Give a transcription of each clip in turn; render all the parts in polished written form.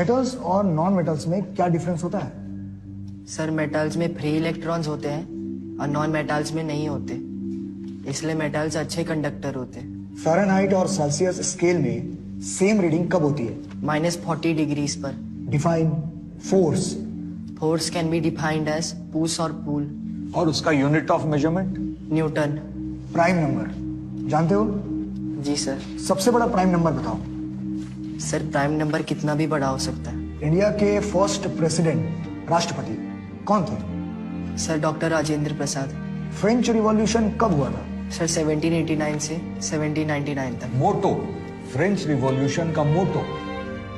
Metals और non metals में क्या डिफरेंस होता है? सर मेटल्स में फ्री इलेक्ट्रॉन्स होते हैं और नॉन मेटल्स में नहीं होते, इसलिए मेटल्स अच्छे कंडक्टर होते हैं। फ़ारेनहाइट और सेल्सियस स्केल में सेम रीडिंग कब होती है? -40 डिग्रीज पर। Define force. Force can be defined as push और पुल। और उसका unit of measurement? Newton. Prime number जानते हो? जी सर। सबसे बड़ा प्राइम नंबर बताओ। सर प्राइम नंबर कितना भी बड़ा हो सकता है। इंडिया के फर्स्ट प्रेसिडेंट राष्ट्रपति कौन थे? Sir doctor Rajendra Prasad. French revolution कब हुआ था? सर 1789 से 1799 तक। मोटो, फ्रेंच रिवॉल्यूशन का मोटो?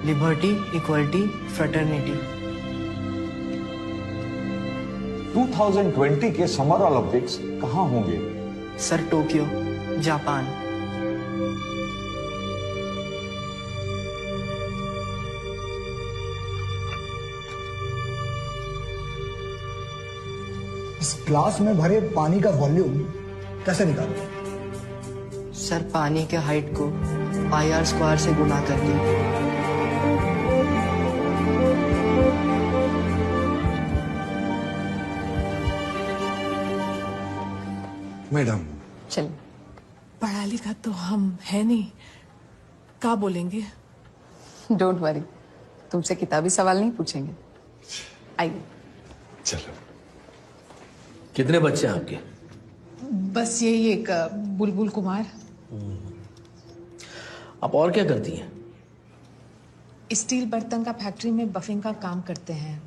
Liberty, equality, fraternity. 2020 के समर ओलंपिक्स कहाँ होंगे? Sir Tokyo, Japan. इस ग्लास में भरे पानी का वॉल्यूम कैसे निकालोगे? सर पानी के हाइट को πr² से गुणा करके। मैडम चल। पढ़ा लिखा तो हम है नहीं, क्या बोलेंगे? डोंट वरी, तुमसे किताबी सवाल नहीं पूछेंगे। आइए। चलो। कितने बच्चे हैं आपके? बस यही एक बुलबुल कुमार। आप और क्या करती हैं? स्टील बर्तन का फैक्ट्री में बफिंग का काम करते हैं,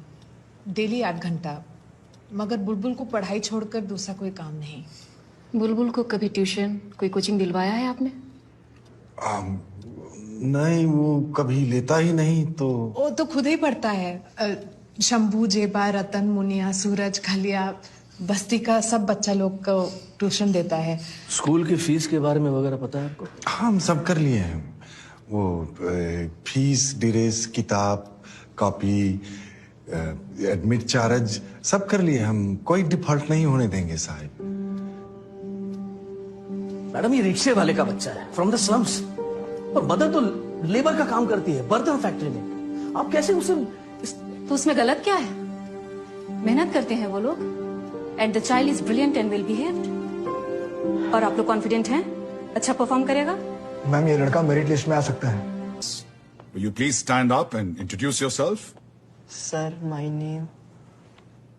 डेली 8 घंटा। मगर बुलबुल को पढ़ाई छोड़कर दूसरा कोई काम नहीं। बुलबुल को कभी ट्यूशन, कोई कोचिंग दिलवाया है आपने? नहीं, वो कभी लेता ही नहीं। तो वो तो खुद ही पढ़ता है। शंभू, जेबा, रतन, मुनिया, सूरज, खलिया, बस्ती का सब बच्चा लोग को ट्यूशन देता है। स्कूल की फीस के बारे में वगैरह पता है आपको? हम सब कर लिए हैं। वो फीस, ड्रेस, किताब, कॉपी, एडमिट चार्ज सब कर लिए हम। कोई डिफॉल्ट नहीं होने देंगे साहब। मैडम ये रिक्शे वाले का बच्चा है, फ्रॉम द स्लम्स, और मदर तो लेबर का काम करती है बर्तन फैक्ट्री में। आप कैसे उसे तो उसमें गलत क्या है? मेहनत करते हैं वो लोग, and the child is brilliant and well behaved. और आप लोग कॉन्फिडेंट हैं अच्छा परफॉर्म करेगा? मैम ये लड़का मेरिट लिस्ट में आ सकता है। Will you please stand up and introduce yourself? Sir my name.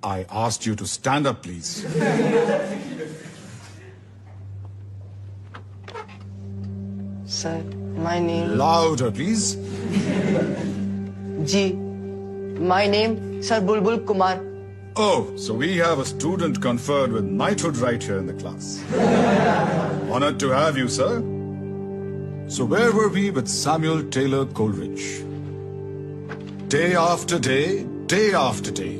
I asked you to stand up, please. Sir my name. Louder, please. जी my name sir Bulbul Kumar. Oh, so we have a student conferred with knighthood right here in the class. Honored to have you, sir. So where were we with Samuel Taylor Coleridge? Day after day, day after day.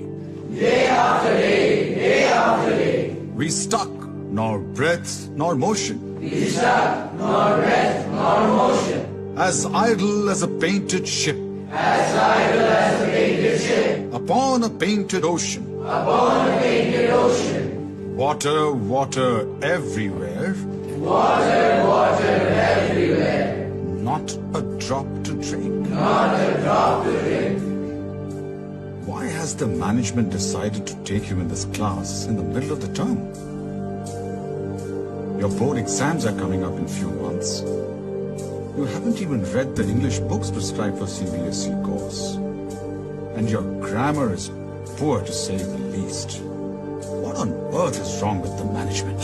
Day after day, day after day. We stuck, nor breath, nor motion. We stuck, nor breath, nor motion. As idle as a painted ship. As idle as a painted ship. Upon a painted ocean. Upon a painted ocean. Water, water everywhere. Water, water everywhere. Not a drop to drink. Not a drop to drink. Why has the management decided to take you in this class in the middle of the term? Your board exams are coming up in few months. You haven't even read the English books prescribed for CBSE course. And your grammar is poor to say the least. What on earth is wrong with the management?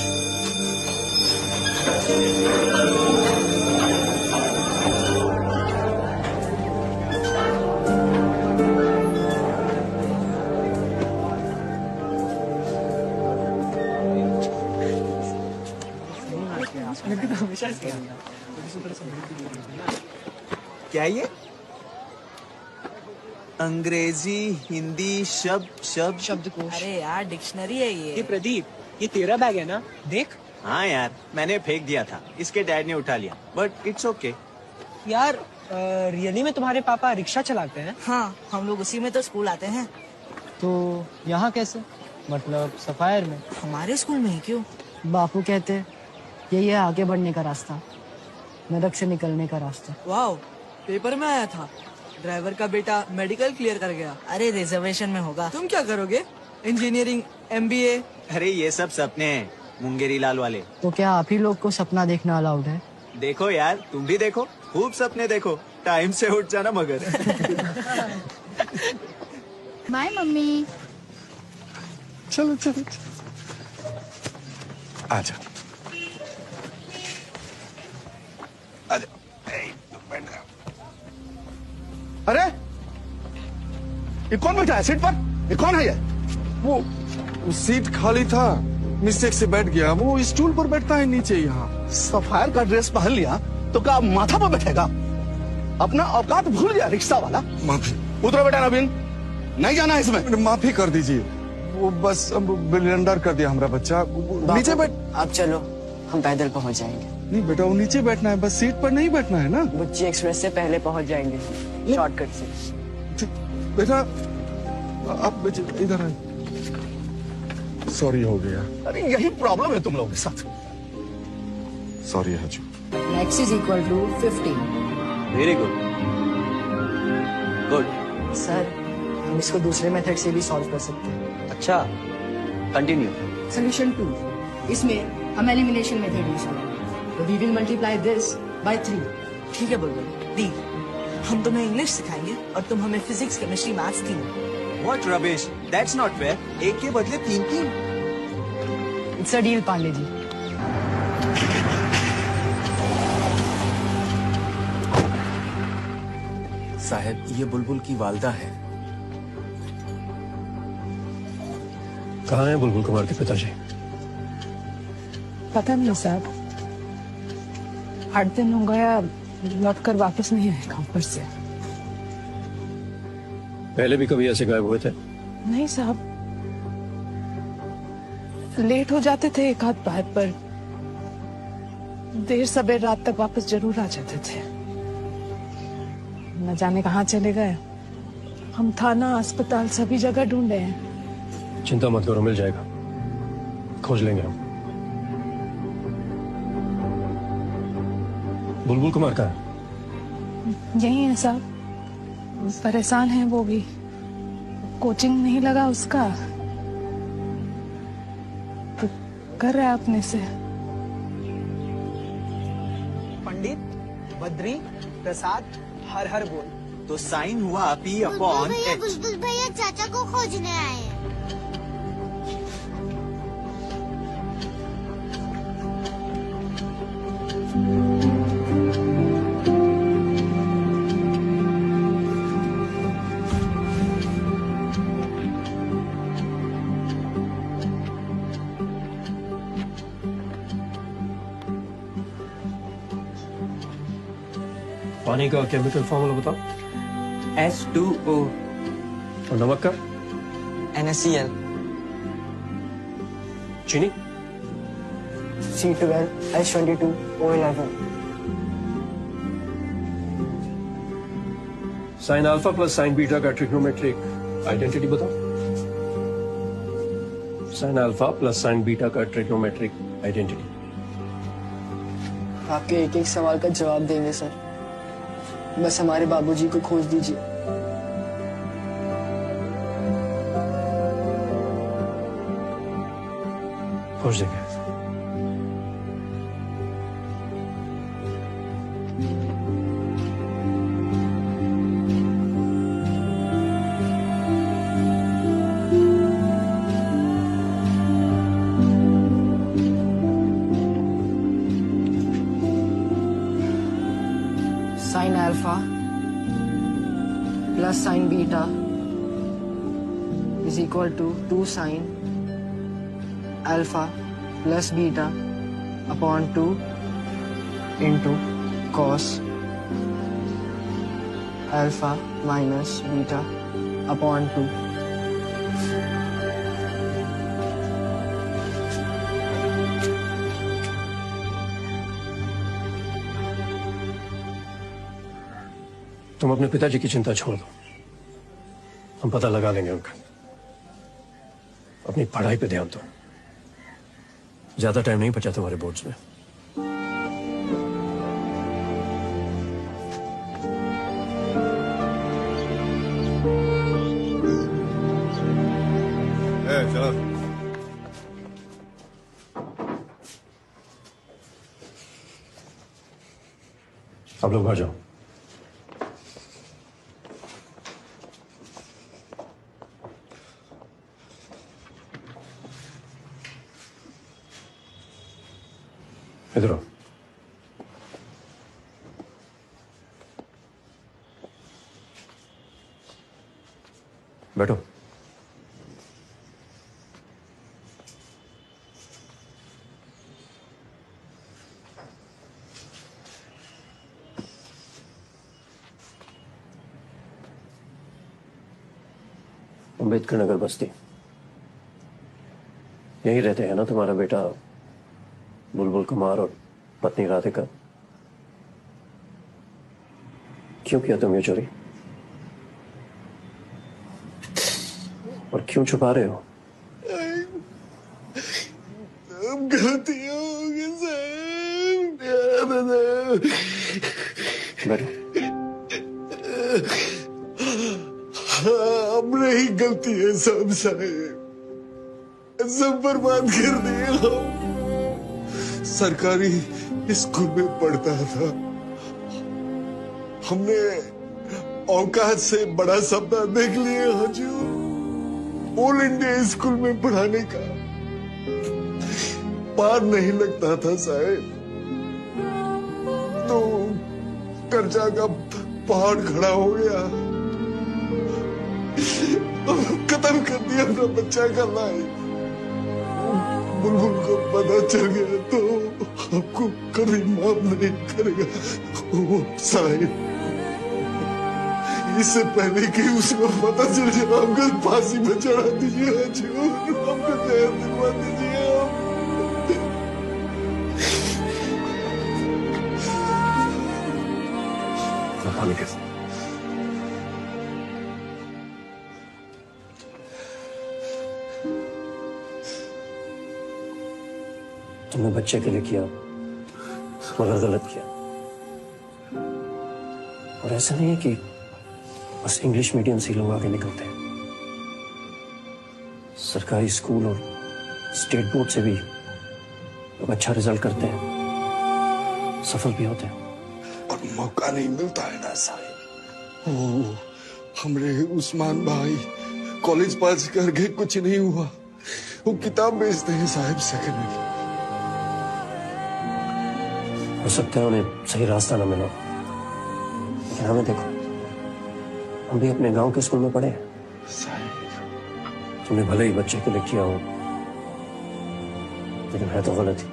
क्या ये? अंग्रेजी, हिंदी, शब्दकोश। अरे यार dictionary है ये प्रदीप, ये तेरा बैग है ना? देख। हाँ यार, मैंने फेंक दिया था, इसके डैड ने उठा लिया, बट इट्स ओके। यार रियली में तुम्हारे पापा रिक्शा चलाते हैं? हाँ, हम लोग उसी में तो स्कूल आते हैं। तो यहाँ कैसे? मतलब सफायर में? हमारे स्कूल में ही क्यों? बापू कहते यही है आगे बढ़ने का रास्ता, नरक से निकलने का रास्ता। वाह, पेपर में आया था। ड्राइवर का बेटा मेडिकल क्लियर कर गया। अरे रिजर्वेशन में होगा। तुम क्या करोगे? Engineering, MBA। अरे ये सब सपने हैं मुंगेरी लाल वाले। तो क्या आप ही लोग को सपना देखना अलाउड है? देखो यार, तुम भी देखो, खूब सपने देखो, टाइम से उठ जाना मगर। Bye mummy. चलो चलो चलो। आजा आजा। अरे ये कौन बैठा है सीट पर? ये कौन है ये? वो सीट खाली था, मिस्टेक से बैठ गया। वो स्टूल पर बैठता है नीचे यहाँ। सफायर का ड्रेस पहन लिया तो क्या माथा पर बैठेगा? अपना औकात भूल गया रिक्शा वाला। माफी उतरो बेटा नवीन, नहीं जाना है इसमें। माफी कर दीजिए। वो बस ब्लेंडर कर दिया हमारा बच्चा। नीचे बैठ। आप चलो, हम पैदल पहुंच जाएंगे। नहीं बेटा, वो नीचे बैठना है, बस सीट पर नहीं बैठना है ना। बुच्ची एक्सप्रेस से पहले पहुंच जाएंगे, शॉर्टकट से। बेटा आप इधर आए। सॉरी हो गया। अरे यही प्रॉब्लम है तुम लोगों के साथ। सॉरी हजू। X is equal to 15। Very good good. Sir, हम इसको दूसरे मेथड से भी सॉल्व कर सकते हैं। अच्छा, कंटिन्यू। सोल्यूशन 2, इसमें हम एलिमिनेशन मेथड यूज करेंगे। तो we will multiply this by 3। ठीक है बुलबुल, डी। हम तुम्हें इंग्लिश सिखाएंगे और तुम हमें फिजिक्स, केमिस्ट्री, मैथ्स तीनों। What rubbish, that's not fair. एक के बदले 3-3। It's a deal Pandey ji. साहब, ये बुलबुल की वालदा है। कहाँ है बुलबुल कुमार के पिताजी? पता नहीं साहब, 8 दिन हो गया, लौट कर वापस नहीं आए काम पर से। पहले भी कभी ऐसे गायब हुए थे? नहीं साहब, लेट हो जाते थे एक आध बार, पर देर सवेर रात तक वापस जरूर आ जाते थे। न जाने कहाँ चले गए। हम थाना, अस्पताल सभी जगह ढूंढे हैं। चिंता मत करो, मिल जाएगा, खोज लेंगे हम। बुलबुल कुमार का यही है साहब, परेशान है वो भी। कोचिंग नहीं लगा उसका, तो कर रहा है अपने से। पंडित, बद्री, प्रसाद, हर हर बोल। तो साइन हुआ P/H। बुलबुल भैया चाचा को खोजने आए हैं। पानी का केमिकल फॉर्मूला बताओ। H2O। और नमक का? NaCl। चीनी? C12H22O11। Sign alpha plus sine beta का ट्रिग्नोमेट्रिक आइडेंटिटी बताओ। Sign alpha plus sine beta का ट्रिग्नोमेट्रिक आइडेंटिटी। आपके एक एक सवाल का जवाब देंगे सर, बस हमारे बाबूजी को खोज दीजिए। खोज देंगे। Sine alpha plus sine beta is equal to 2 sine alpha plus beta upon 2 into cos alpha minus beta upon 2। तुम अपने पिताजी की चिंता छोड़ दो, हम पता लगा लेंगे उनका। अपनी पढ़ाई पे ध्यान दो, ज्यादा टाइम नहीं बचा तुम्हारे बोर्ड्स में। आप लोग बाहर जाओ। इधर आओ। बैठो। अम्बेडकर नगर बस्ती, यही रहते हैं ना तुम्हारा बेटा बुलबुल कुमार और पत्नी राधिका? क्यों किया तुम ये चोरी और क्यों छुपा रहे हो? गलती हो गई साहब। बैठो। हमने ही गलती है सब साहब, सब बर्बाद कर दिए हम। सरकारी स्कूल में पढ़ता था, हमने औकात से बड़ा सपना देख लिया हजूर। ऑल इंडिया स्कूल में पढ़ाने का पार नहीं लगता था साहब, तो कर्जा का पहाड़ खड़ा हो गया, खत्म कर दिया अपना बच्चा का लाइफ। बुलबुल को पता चल गया तो आपको कभी माफ नहीं करेगा वो साहिब। इससे पहले कि उसको पता चल जाए हमको फांसी में चढ़ा दीजिए हजूर, हमको जहर दिलवा दीजिए। तुमने बच्चे के लिए किया मगर गलत किया। और ऐसा नहीं है कि बस इंग्लिश मीडियम से लोग आगे निकलते हैं, सरकारी स्कूल और स्टेट बोर्ड से भी लोग अच्छा रिजल्ट करते हैं, सफल भी होते हैं। और मौका नहीं मिलता है ना साहिब। ओ हमरे उस्मान भाई कॉलेज पास करके कुछ नहीं हुआ, वो किताब बेचते हैं साहिब सेकंड में। हो सकता है उन्हें सही रास्ता ना मिला, लेकिन हमें देखो, हम भी अपने गांव के स्कूल में पढ़े हैं। तुमने भले ही बच्चे के लिए किया हो, लेकिन है तो गलत ही।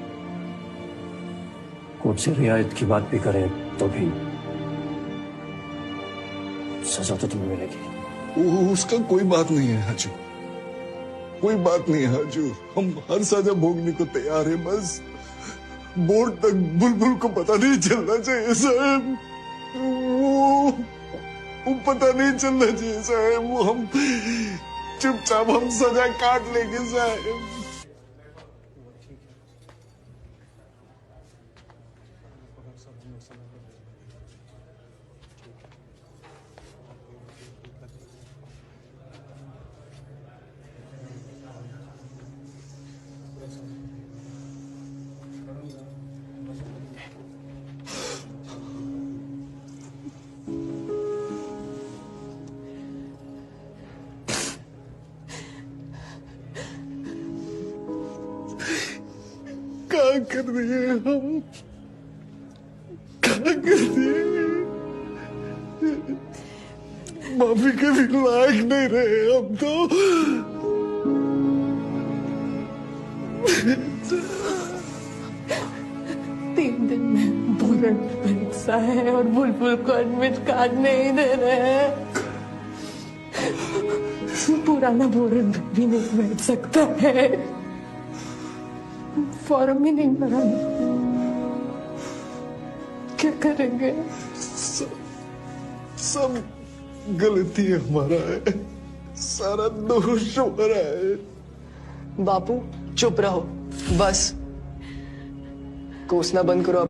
कोर्ट से रियायत की बात भी करें तो भी सजा तो तुम्हें मिलेगी। उसका कोई बात नहीं है हजूर, कोई बात नहीं है हजूर। हम हर सजा भोगने को तैयार है, बस बोर्ड तक बुलबुल को पता नहीं चलना चाहिए साहब। वो पता नहीं चलना चाहिए साहब। वो हम चुपचाप हम सजा काट लेंगे साहब। क्या कर रहे हैं हम, क्या कर रहे हैं? माफी के भी लायक नहीं रहे हम तो। 3 दिन में बुलेट परीक्षा है और बुलबुल को एडमिट कार्ड नहीं दे रहे हैं। पुराना बोर्ड भी नहीं बैठ सकता है, फॉर्म ही नहीं भरा। क्या करेंगे? सब गलती हमारा है, सारा दोष हमारा है। बापू चुप रहो, बस कोसना बंद करो।